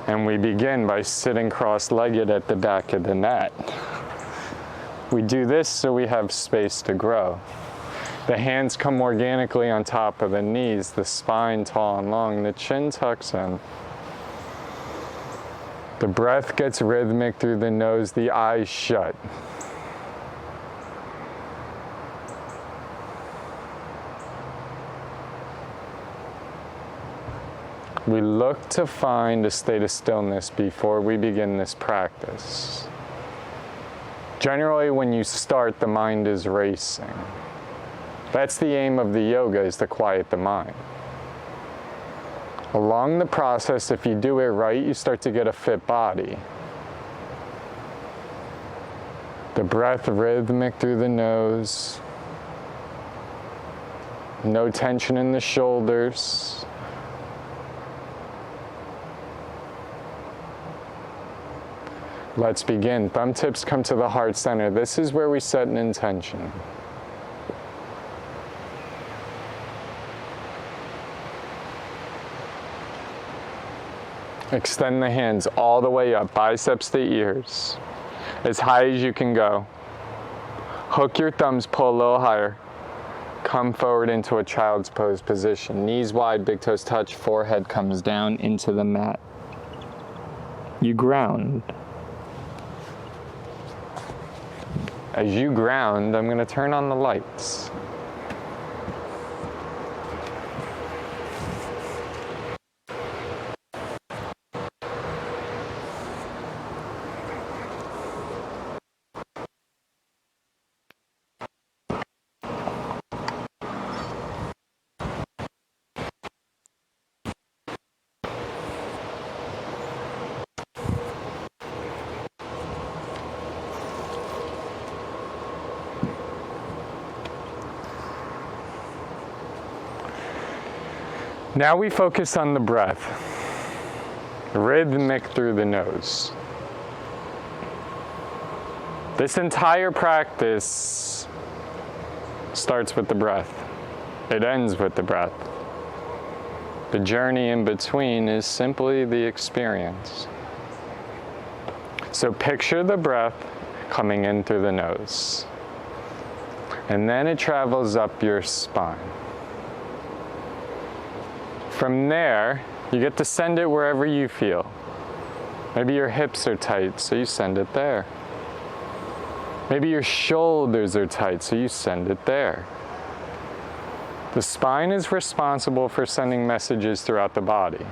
And we begin by sitting cross-legged at the back of the mat. We do this so we have space to grow. The hands come organically on top of the knees, the spine tall and long, the chin tucks in. The breath gets rhythmic through the nose, the eyes shut. We look to find a state of stillness before we begin this practice. Generally, when you start, the mind is racing. That's the aim of the yoga, is to quiet the mind. Along the process, if you do it right, you start to get a fit body. The breath rhythmic through the nose. No tension in the shoulders. Let's begin. Thumb tips come to the heart center. This is where we set an intention. Extend the hands all the way up, biceps to ears, as high as you can go. Hook your thumbs, pull a little higher. Come forward into a child's pose position. Knees wide, big toes touch, forehead comes down into the mat. You ground. As you ground, I'm going to turn on the lights. Now we focus on the breath, rhythmic through the nose. This entire practice starts with the breath. It ends with the breath. The journey in between is simply the experience. So picture the breath coming in through the nose. And then it travels up your spine. From there, you get to send it wherever you feel. Maybe your hips are tight, so you send it there. Maybe your shoulders are tight, so you send it there. The spine is responsible for sending messages throughout the body.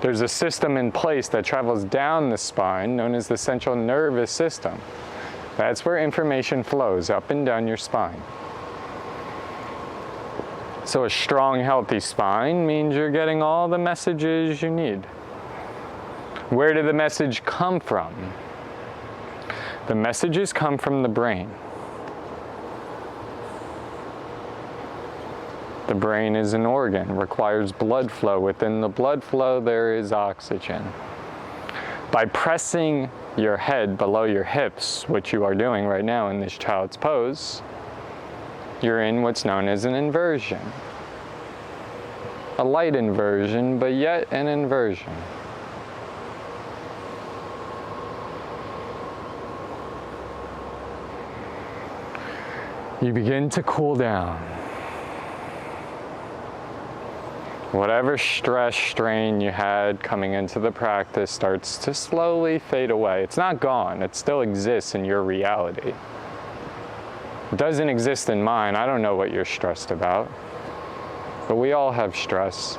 There's a system in place that travels down the spine, known as the central nervous system. That's where information flows up and down your spine. So a strong, healthy spine means you're getting all the messages you need. Where did the message come from? The messages come from the brain. The brain is an organ, requires blood flow. Within the blood flow, there is oxygen. By pressing your head below your hips, which you are doing right now in this child's pose, you're in what's known as an inversion. A light inversion, but yet an inversion. You begin to cool down. Whatever stress, strain you had coming into the practice starts to slowly fade away. It's not gone, it still exists in your reality. It doesn't exist in mine. I don't know what you're stressed about. But we all have stress.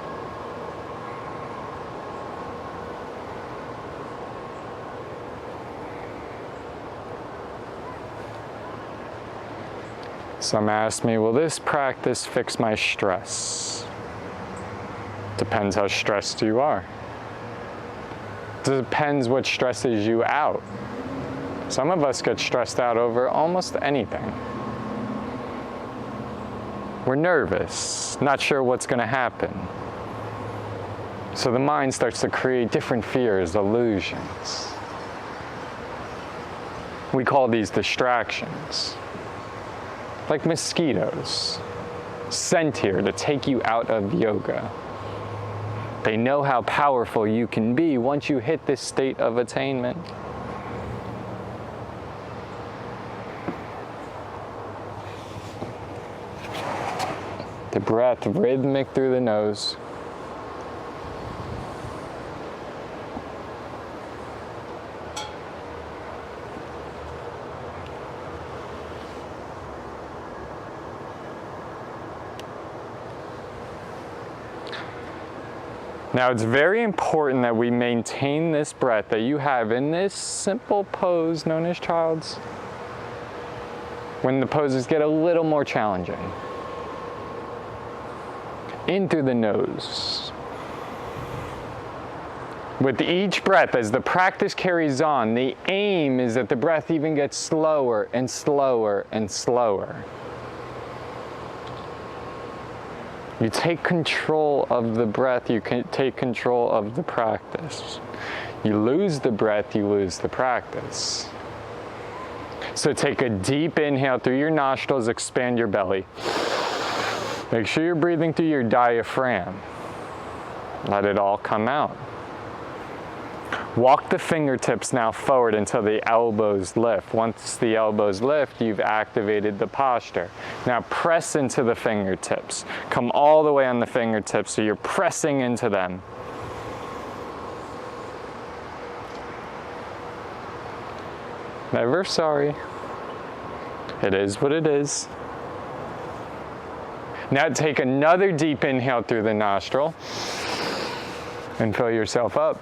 Some ask me, will this practice fix my stress? Depends how stressed you are. Depends what stresses you out. Some of us get stressed out over almost anything. We're nervous, not sure what's going to happen. So the mind starts to create different fears, illusions. We call these distractions. Like mosquitoes, sent here to take you out of yoga. They know how powerful you can be once you hit this state of attainment. The breath rhythmic through the nose. Now it's very important that we maintain this breath that you have in this simple pose known as Child's when the poses get a little more challenging. In through the nose. With each breath, as the practice carries on, the aim is that the breath even gets slower and slower and slower. You take control of the breath, you can take control of the practice. You lose the breath, you lose the practice. So take a deep inhale through your nostrils, expand your belly. Make sure you're breathing through your diaphragm. Let it all come out. Walk the fingertips now forward until the elbows lift. Once the elbows lift, you've activated the posture. Now press into the fingertips. Come all the way on the fingertips so you're pressing into them. Never sorry. It is what it is. Now take another deep inhale through the nostril and fill yourself up.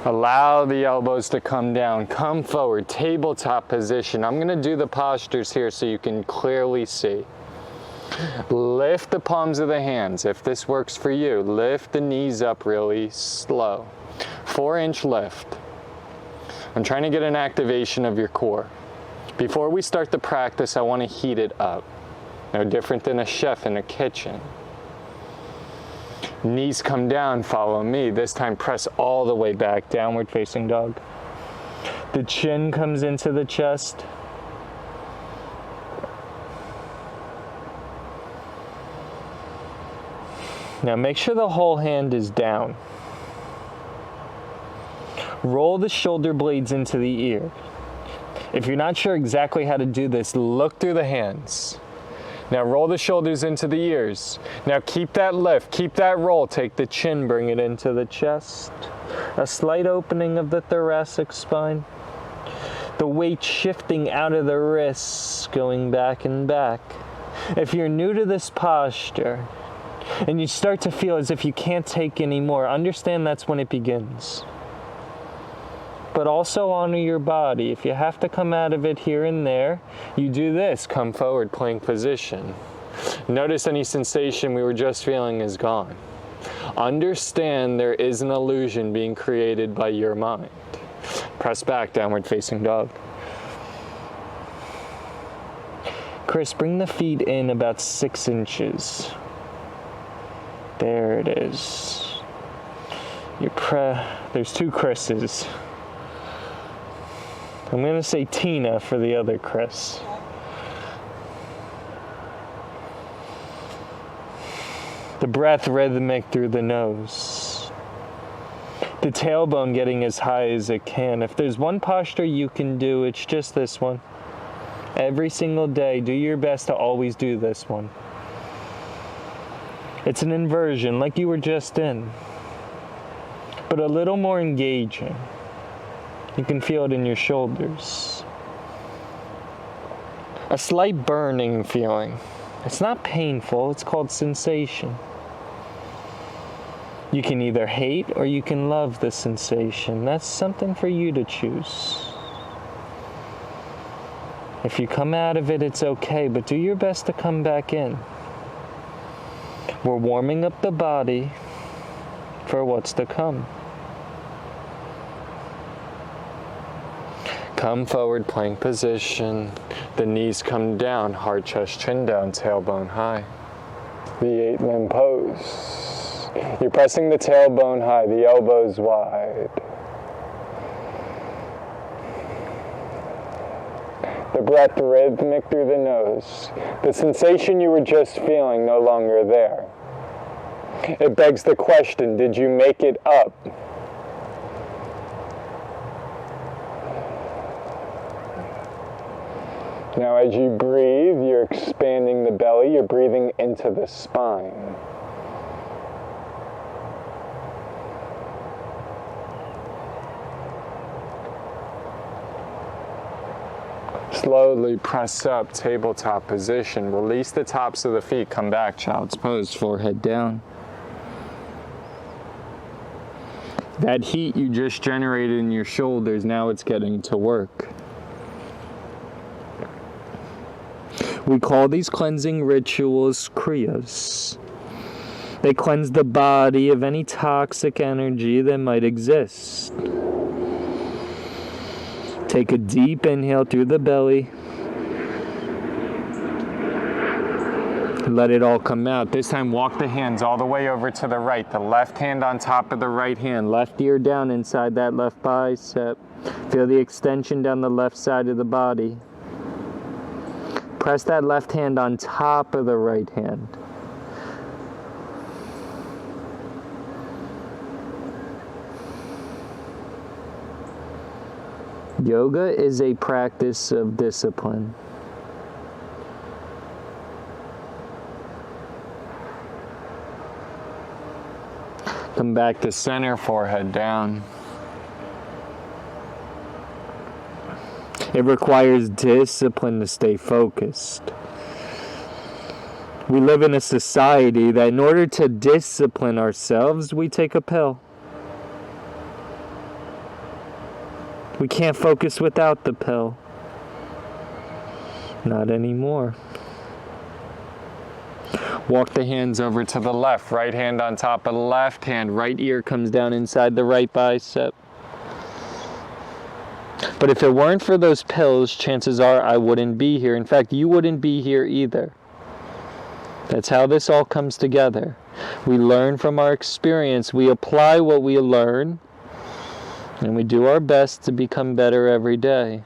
Allow the elbows to come down, come forward, tabletop position. I'm gonna do the postures here so you can clearly see. Lift the palms of the hands. If this works for you, lift the knees up really slow. 4-inch lift. I'm trying to get an activation of your core. Before we start the practice, I want to heat it up. No different than a chef in a kitchen. Knees come down, follow me. This time press all the way back, downward facing dog. The chin comes into the chest. Now make sure the whole hand is down. Roll the shoulder blades into the ear. If you're not sure exactly how to do this, look through the hands. Now roll the shoulders into the ears. Now keep that lift, keep that roll. Take the chin, bring it into the chest. A slight opening of the thoracic spine. The weight shifting out of the wrists, going back and back. If you're new to this posture, and you start to feel as if you can't take any more, understand that's when it begins. But also honor your body. If you have to come out of it here and there, you do this. Come forward, plank position. Notice any sensation we were just feeling is gone. Understand there is an illusion being created by your mind. Press back, downward facing dog. Chris, bring the feet in about 6 inches. There it is. There's 2 Chris's. I'm going to say Tina for the other Chris. The breath rhythmic through the nose. The tailbone getting as high as it can. If there's one posture you can do, it's just this one. Every single day, do your best to always do this one. It's an inversion like you were just in, but a little more engaging. You can feel it in your shoulders. A slight burning feeling. It's not painful, it's called sensation. You can either hate or you can love the sensation. That's something for you to choose. If you come out of it, it's okay, but do your best to come back in. We're warming up the body for what's to come. Come forward, plank position. The knees come down, heart, chest, chin down, tailbone high. The 8-limb pose. You're pressing the tailbone high, the elbows wide. The breath rhythmic through the nose. The sensation you were just feeling no longer there. It begs the question, did you make it up? Now as you breathe, you're expanding the belly, you're breathing into the spine. Slowly press up, tabletop position. Release the tops of the feet, come back, child's pose, forehead down. That heat you just generated in your shoulders, now it's getting to work. We call these cleansing rituals kriyas. They cleanse the body of any toxic energy that might exist. Take a deep inhale through the belly. Let it all come out. This time walk the hands all the way over to the right. The left hand on top of the right hand. Left ear down inside that left bicep. Feel the extension down the left side of the body. Press that left hand on top of the right hand. Yoga is a practice of discipline. Come back to center, forehead down. It requires discipline to stay focused. We live in a society that in order to discipline ourselves, we take a pill. We can't focus without the pill. Not anymore. Walk the hands over to the left. Right hand on top of the left hand. Right ear comes down inside the right bicep. But if it weren't for those pills, chances are I wouldn't be here. In fact, you wouldn't be here either. That's how this all comes together. We learn from our experience. We apply what we learn. And we do our best to become better every day.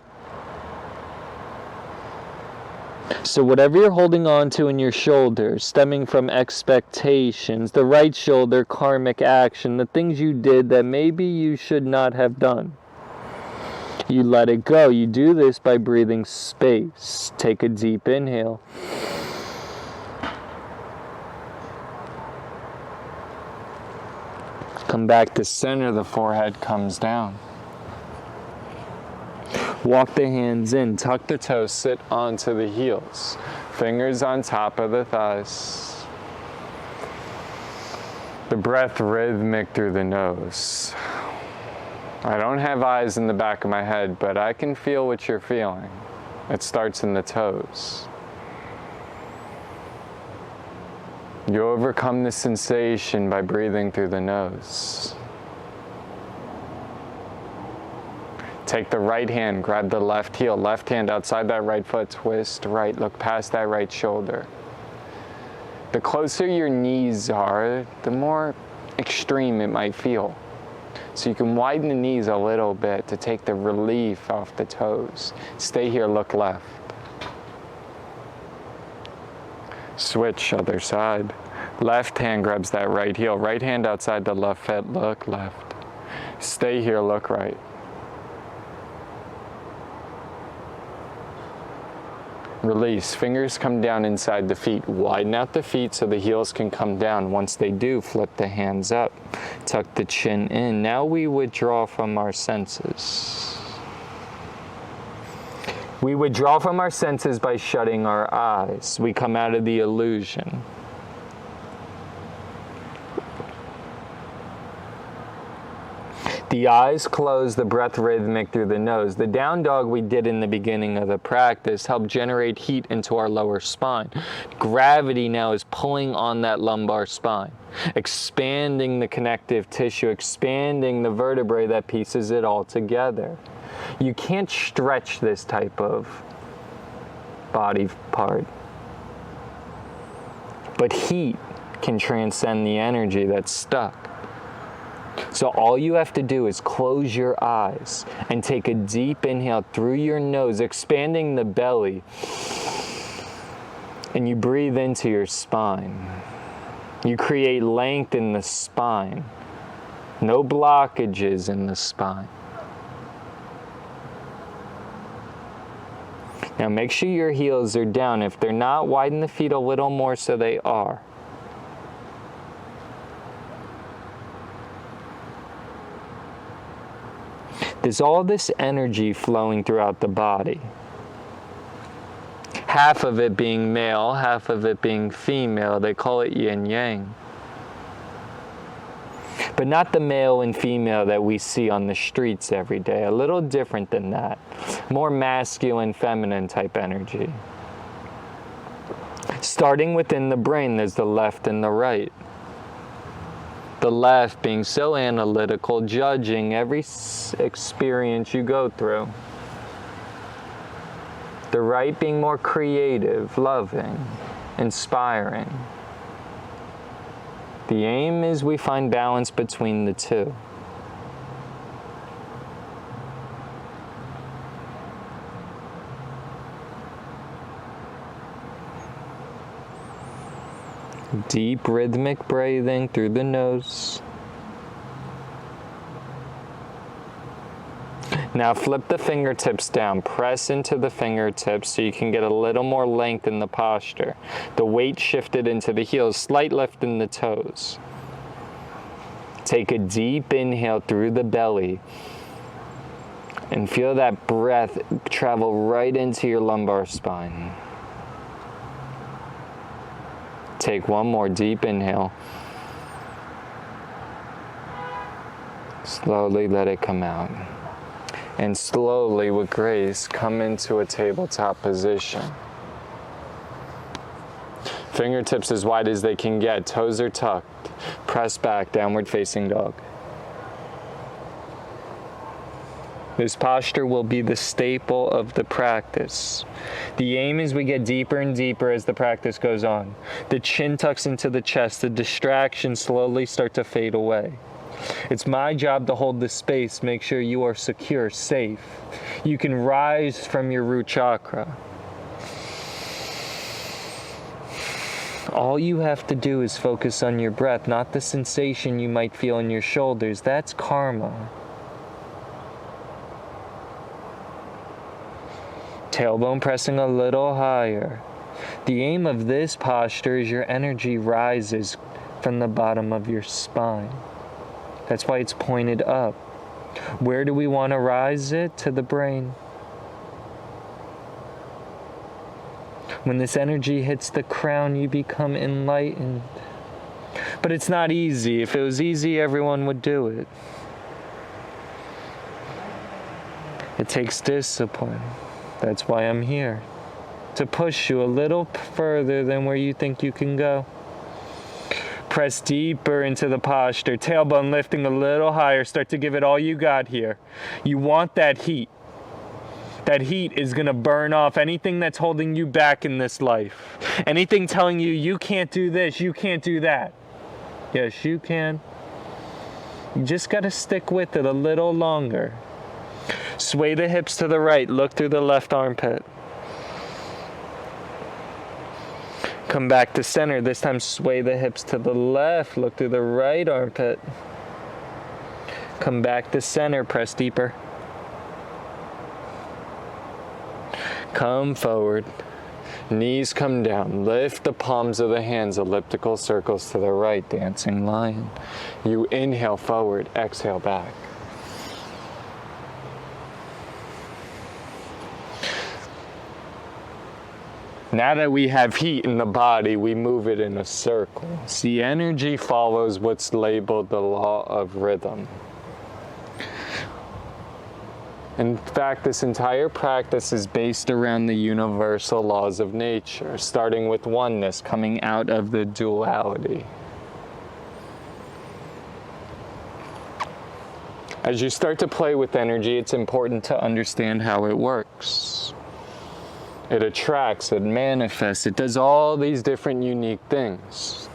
So whatever you're holding on to in your shoulders, stemming from expectations, the right shoulder, karmic action, the things you did that maybe you should not have done, you let it go. You do this by breathing space. Take a deep inhale. Come back to center, the forehead comes down. Walk the hands in, tuck the toes, sit onto the heels. Fingers on top of the thighs. The breath rhythmic through the nose. I don't have eyes in the back of my head, but I can feel what you're feeling. It starts in the toes. You overcome the sensation by breathing through the nose. Take the right hand, grab the left heel, left hand outside that right foot, twist right, look past that right shoulder. The closer your knees are, the more extreme it might feel. So you can widen the knees a little bit to take the relief off the toes. Stay here, look left. Switch, other side. Left hand grabs that right heel. Right hand outside the left foot, look left. Stay here, look right. Release. Fingers come down inside the feet. Widen out the feet so the heels can come down. Once they do, flip the hands up. Tuck the chin in. Now we withdraw from our senses. We withdraw from our senses by shutting our eyes. We come out of the illusion. The eyes close, the breath rhythmic through the nose. The down dog we did in the beginning of the practice helped generate heat into our lower spine. Gravity now is pulling on that lumbar spine, expanding the connective tissue, expanding the vertebrae that pieces it all together. You can't stretch this type of body part. But heat can transcend the energy that's stuck. So all you have to do is close your eyes and take a deep inhale through your nose, expanding the belly. And you breathe into your spine. You create length in the spine. No blockages in the spine. Now make sure your heels are down. If they're not, widen the feet a little more so they are. There's all this energy flowing throughout the body. Half of it being male, half of it being female. They call it yin yang. But not the male and female that we see on the streets every day. A little different than that. More masculine, feminine type energy. Starting within the brain, there's the left and the right. The left being so analytical, judging every experience you go through. The right being more creative, loving, inspiring. The aim is we find balance between the two. Deep rhythmic breathing through the nose. Now flip the fingertips down, press into the fingertips so you can get a little more length in the posture. The weight shifted into the heels, slight lift in the toes. Take a deep inhale through the belly and feel that breath travel right into your lumbar spine. Take one more deep inhale. Slowly let it come out. And slowly, with grace, come into a tabletop position. Fingertips as wide as they can get. Toes are tucked. Press back, downward facing dog. This posture will be the staple of the practice. The aim is we get deeper and deeper as the practice goes on. The chin tucks into the chest. The distractions slowly start to fade away. It's my job to hold the space, make sure you are secure, safe. You can rise from your root chakra. All you have to do is focus on your breath, not the sensation you might feel in your shoulders. That's karma. Tailbone pressing a little higher. The aim of this posture is your energy rises from the bottom of your spine. That's why it's pointed up. Where do we want to rise it? To the brain. When this energy hits the crown, you become enlightened. But it's not easy. If it was easy, everyone would do it. It takes discipline. That's why I'm here. To push you a little further than where you think you can go. Press deeper into the posture. Tailbone lifting a little higher. Start to give it all you got here. You want that heat. That heat is going to burn off anything that's holding you back in this life. Anything telling you you can't do this, you can't do that. Yes, you can. You just got to stick with it a little longer. Sway the hips to the right. Look through the left armpit. Come back to center. This time sway the hips to the left. Look through the right armpit. Come back to center. Press deeper. Come forward. Knees come down. Lift the palms of the hands. Elliptical circles to the right. Dancing lion. You inhale forward. Exhale back. Now that we have heat in the body, we move it in a circle. See, energy follows what's labeled the law of rhythm. In fact, this entire practice is based around the universal laws of nature, starting with oneness, coming out of the duality. As you start to play with energy, it's important to understand how it works. It attracts, it manifests, it does all these different unique things.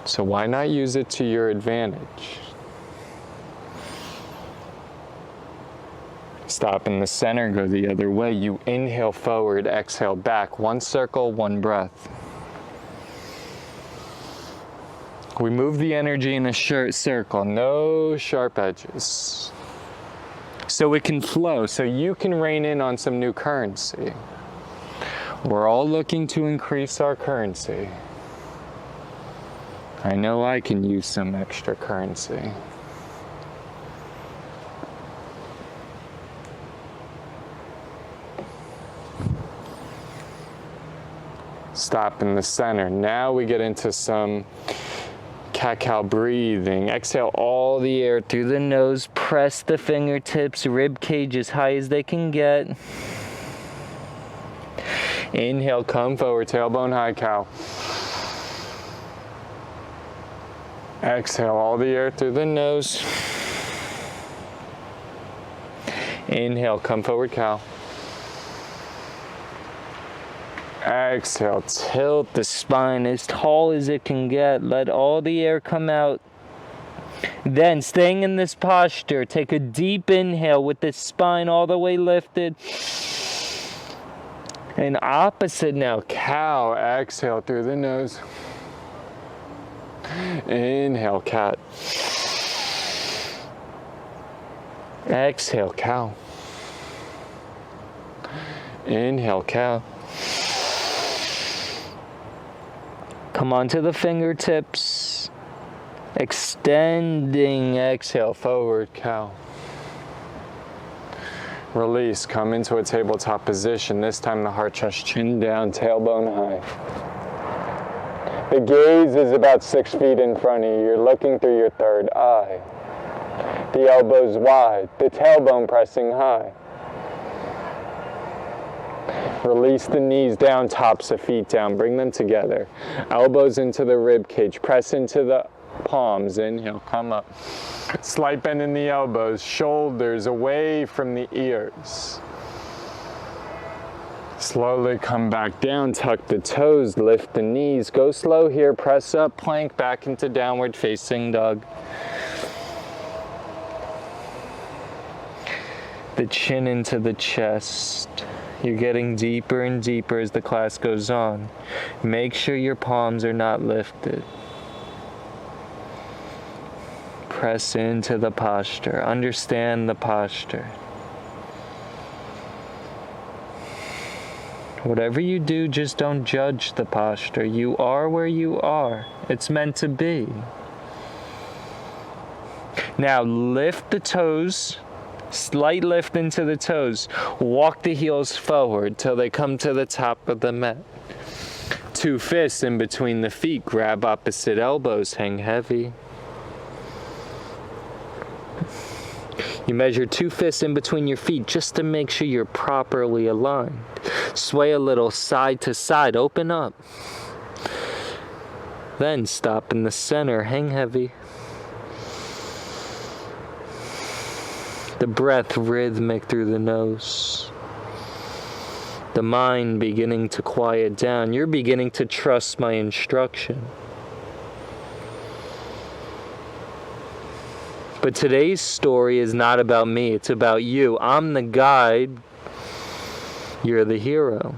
So why not use it to your advantage? Stop in the center, go the other way. You inhale forward, exhale back. One circle, one breath. We move the energy in a circle, no sharp edges. So it can flow, so you can rein in on some new currency. We're all looking to increase our currency. I know I can use some extra currency. Stop in the center. Now we get into some cat-cow breathing. Exhale all the air through the nose. Press the fingertips, rib cage as high as they can get. Inhale, come forward, tailbone high cow. Exhale all the air through the nose. Inhale, come forward, cow. Exhale, tilt the spine as tall as it can get. Let all the air come out. Then, staying in this posture, take a deep inhale with the spine all the way lifted. And opposite now, cow. Exhale through the nose. Inhale, cat. Exhale, cow. Inhale, cow. Come onto the fingertips. Extending, exhale, forward, cow. Release, come into a tabletop position. This time the heart, chest, chin down, tailbone high. The gaze is about 6 feet in front of you. You're looking through your third eye. The elbows wide, the tailbone pressing high. Release the knees down, tops of feet down. Bring them together. Elbows into the rib cage. Press into the palms. Inhale, come up. Slight bend in the elbows. Shoulders away from the ears. Slowly come back down. Tuck the toes. Lift the knees. Go slow here. Press up. Plank back into downward facing dog. The chin into the chest. You're getting deeper and deeper as the class goes on. Make sure your palms are not lifted. Press into the posture. Understand the posture. Whatever you do, just don't judge the posture. You are where you are. It's meant to be. Now lift the toes. Slight lift into the toes. Walk the heels forward till they come to the top of the mat. 2 fists in between the feet. Grab opposite elbows. Hang heavy. You measure 2 fists in between your feet just to make sure you're properly aligned. Sway a little side to side. Open up. Then stop in the center. Hang heavy. The breath rhythmic through the nose. The mind beginning to quiet down. You're beginning to trust my instruction. But today's story is not about me. It's about you. I'm the guide. You're the hero.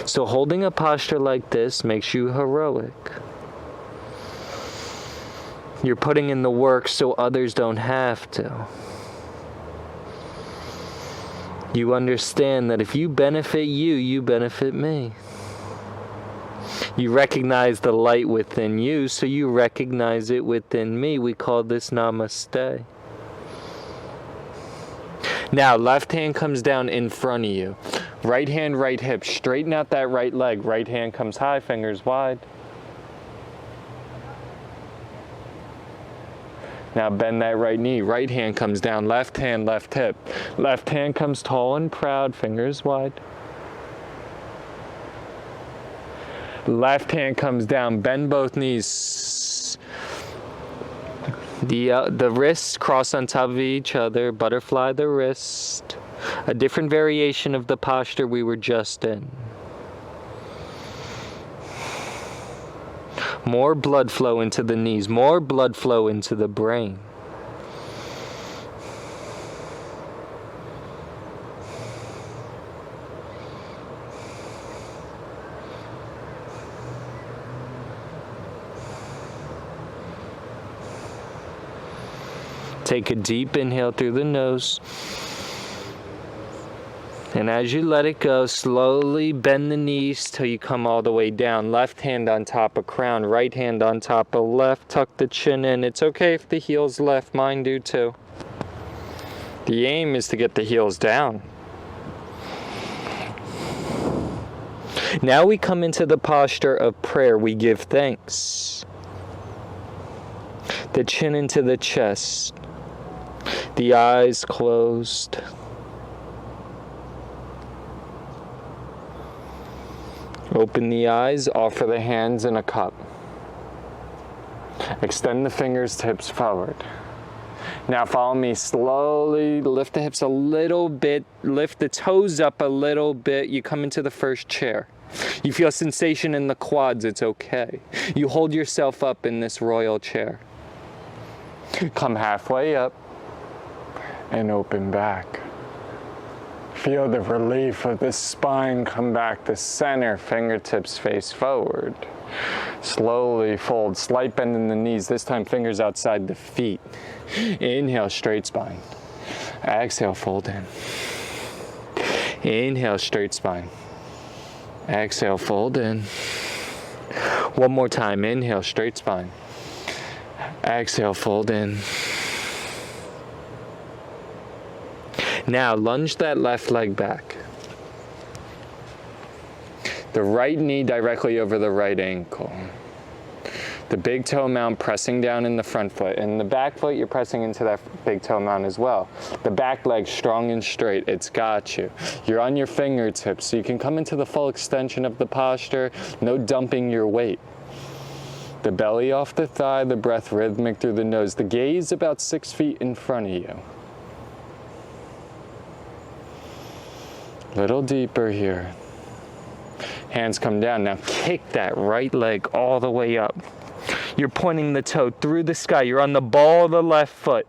So holding a posture like this makes you heroic. You're putting in the work so others don't have to. You understand that if you benefit you, you benefit me. You recognize the light within you, so you recognize it within me. We call this Namaste. Now, left hand comes down in front of you. Right hand, right hip. Straighten out that right leg. Right hand comes high, fingers wide. Now bend that right knee. Right hand comes down. Left hand, left hip. Left hand comes tall and proud, fingers wide. Left hand comes down. Bend both knees. The wrists cross on top of each other. Butterfly the wrist. A different variation of the posture we were just in. More blood flow into the knees, more blood flow into the brain. Take a deep inhale through the nose. And as you let it go, slowly bend the knees till you come all the way down. Left hand on top of crown, right hand on top of left. Tuck the chin in. It's okay if the heel's left, mine do too. The aim is to get the heels down. Now we come into the posture of prayer. We give thanks. The chin into the chest. The eyes closed. Open the eyes, offer the hands in a cup. Extend the fingers, tips forward. Now follow me slowly, lift the hips a little bit, lift the toes up a little bit. You come into the first chair. You feel sensation in the quads, it's okay. You hold yourself up in this royal chair. Come halfway up and open back. Feel the relief of the spine come back to center, fingertips face forward. Slowly fold, slight bend in the knees, this time fingers outside the feet. Inhale, straight spine. Exhale, fold in. Inhale, straight spine. Exhale, fold in. One more time, inhale, straight spine. Exhale, fold in. Now lunge that left leg back. The right knee directly over the right ankle. The big toe mount pressing down in the front foot. And the back foot, you're pressing into that big toe mount as well. The back leg strong and straight. It's got you. You're on your fingertips, so you can come into the full extension of the posture. No dumping your weight. The belly off the thigh, the breath rhythmic through the nose. The gaze about 6 feet in front of you. Little deeper here. Hands come down. Now kick that right leg all the way up. You're pointing the toe through the sky. You're on the ball of the left foot.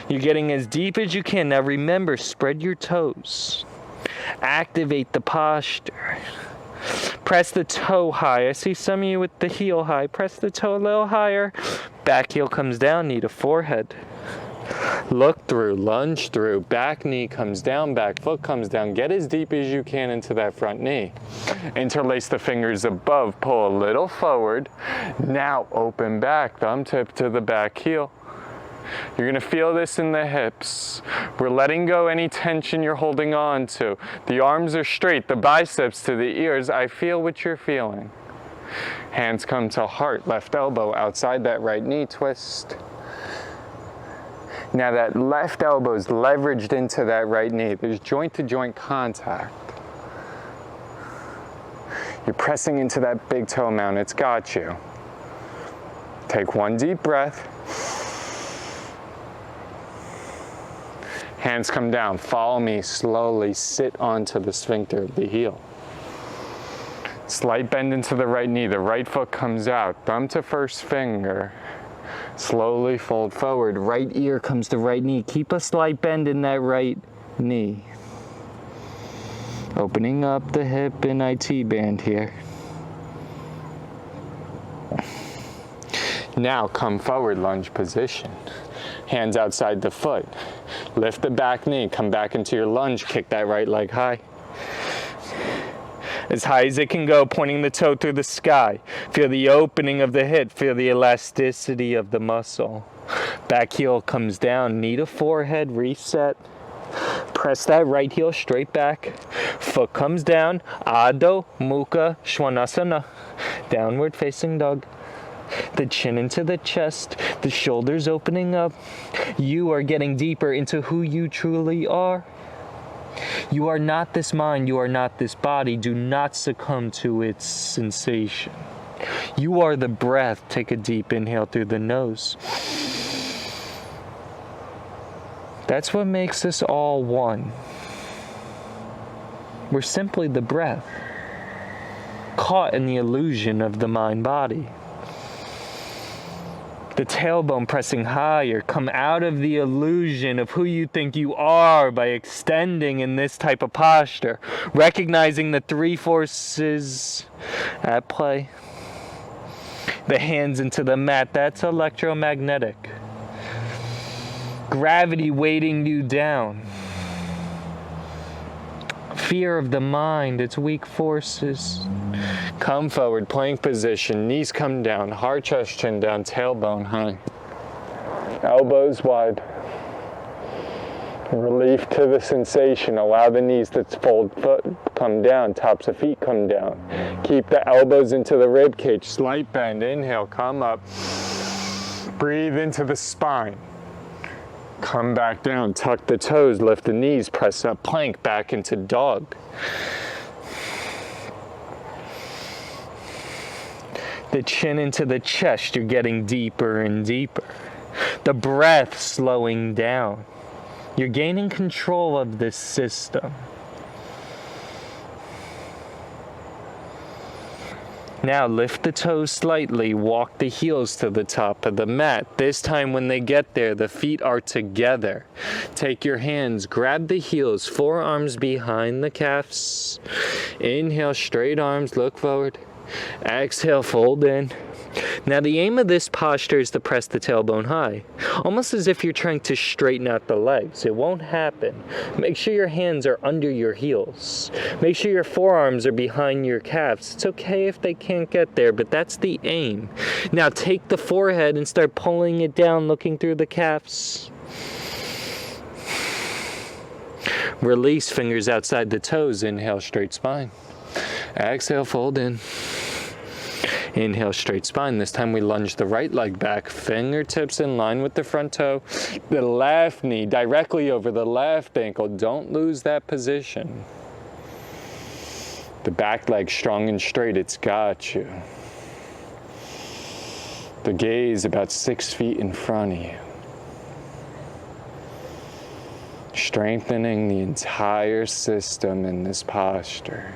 You're getting as deep as you can. Now remember, spread your toes. Activate the posture. Press the toe high. I see some of you with the heel high. Press the toe a little higher. Back heel comes down, knee to forehead. Look through, lunge through, back knee comes down, back foot comes down. Get as deep as you can into that front knee. Interlace the fingers above, pull a little forward. Now open back, thumb tip to the back heel. You're gonna feel this in the hips. We're letting go any tension you're holding on to. The arms are straight, the biceps to the ears. I feel what you're feeling. Hands come to heart, left elbow outside that right knee, twist. Now that left elbow is leveraged into that right knee. There's joint-to-joint contact. You're pressing into that big toe mount. It's got you. Take one deep breath. Hands come down. Follow me slowly. Sit onto the sphincter of the heel. Slight bend into the right knee. The right foot comes out. Thumb to first finger. Slowly fold forward. Right ear comes to right knee. Keep a slight bend in that right knee. Opening up the hip and IT band here. Now come forward, lunge position. Hands outside the foot. Lift the back knee. Come back into your lunge. Kick that right leg high. As high as it can go, pointing the toe through the sky. Feel the opening of the hip. Feel the elasticity of the muscle. Back heel comes down, knee to forehead, reset. Press that right heel straight back. Foot comes down, Adho Mukha Svanasana. Downward facing dog. The chin into the chest, the shoulders opening up. You are getting deeper into who you truly are. You are not this mind, you are not this body. Do not succumb to its sensation. You are the breath. Take a deep inhale through the nose. That's what makes us all one. We're simply the breath, caught in the illusion of the mind-body. The tailbone pressing higher. Come out of the illusion of who you think you are by extending in this type of posture. Recognizing the three forces at play. The hands into the mat, that's electromagnetic. Gravity weighting you down. Fear of the mind, its weak forces. Come forward, plank position, knees come down, heart, chest, chin down, tailbone high. Elbows wide. Relief to the sensation. Allow the knees to fold, foot come down, tops of feet come down. Keep the elbows into the rib cage, slight bend, inhale, come up. Breathe into the spine. Come back down, tuck the toes, lift the knees, press up, plank, back into dog. The chin into the chest, you're getting deeper and deeper. The breath slowing down. You're gaining control of this system. Now lift the toes slightly, walk the heels to the top of the mat. This time when they get there, the feet are together. Take your hands, grab the heels, forearms behind the calves. Inhale, straight arms, look forward. Exhale, fold in. Now the aim of this posture is to press the tailbone high, almost as if you're trying to straighten out the legs. It won't happen. Make sure your hands are under your heels. Make sure your forearms are behind your calves. It's okay if they can't get there, but that's the aim. Now take the forehead and start pulling it down, looking through the calves. Release, fingers outside the toes. Inhale, straight spine. Exhale, fold in. Inhale, straight spine. This time we lunge the right leg back, fingertips in line with the front toe. The left knee directly over the left ankle. Don't lose that position. The back leg strong and straight. It's got you. The gaze about 6 feet in front of you. Strengthening the entire system in this posture.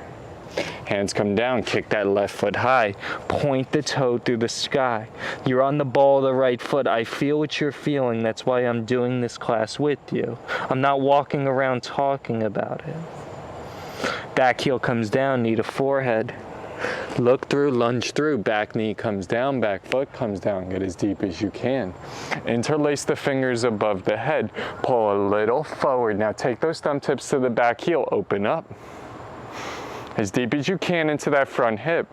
Hands come down, kick that left foot high, point the toe through the sky. You're on the ball of the right foot. I feel what you're feeling. That's why I'm doing this class with you. I'm not walking around talking about it. Back heel comes down, knee to forehead. Look through, lunge through, back knee comes down, back foot comes down. Get as deep as you can. Interlace the fingers above the head. Pull a little forward. Now take those thumb tips to the back heel, open up. As deep as you can into that front hip.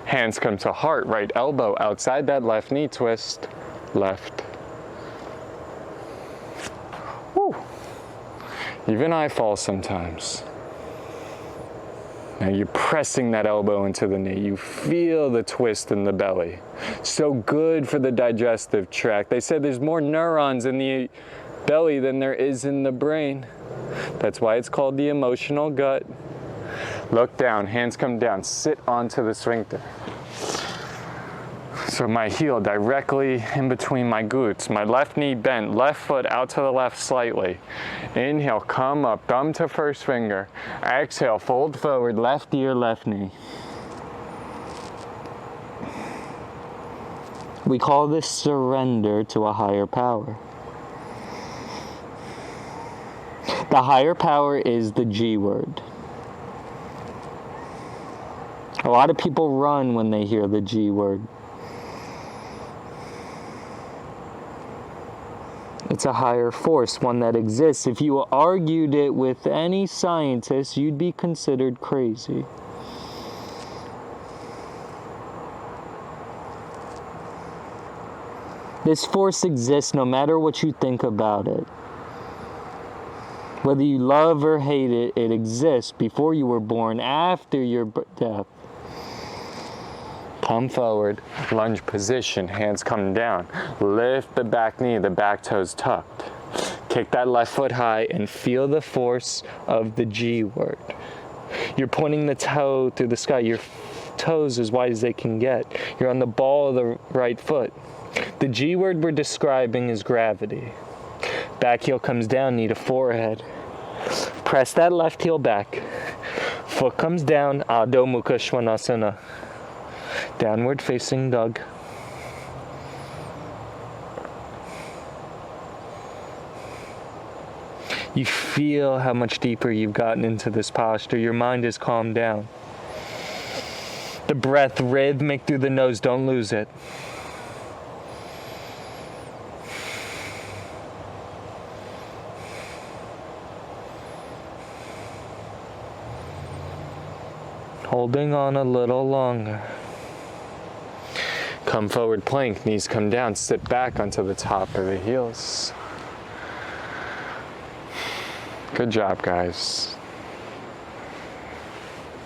Hands come to heart, right elbow outside that left knee, twist, left. Woo. Even I fall sometimes. Now you're pressing that elbow into the knee. You feel the twist in the belly. So good for the digestive tract. They said there's more neurons in the belly than there is in the brain. That's why it's called the emotional gut. Look down, hands come down, sit onto the sphincter. So my heel directly in between my glutes, my left knee bent, left foot out to the left slightly. Inhale, come up, thumb to first finger. Exhale, fold forward, left ear, left knee. We call this surrender to a higher power. The higher power is the G word. A lot of people run when they hear the G word. It's a higher force, one that exists. If you argued it with any scientist, you'd be considered crazy. This force exists no matter what you think about it. Whether you love or hate it, it exists before you were born, after your death. Come forward, lunge position, hands come down. Lift the back knee, the back toes tucked. Kick that left foot high and feel the force of the G word. You're pointing the toe through the sky. Your toes as wide as they can get. You're on the ball of the right foot. The G word we're describing is gravity. Back heel comes down, knee to forehead. Press that left heel back. Foot comes down, Adho Mukha Svanasana. Downward facing dog. You feel how much deeper you've gotten into this posture. Your mind is calmed down. The breath rhythmic through the nose, don't lose it. Holding on a little longer. Come forward plank, knees come down, sit back onto the top of the heels. Good job, guys.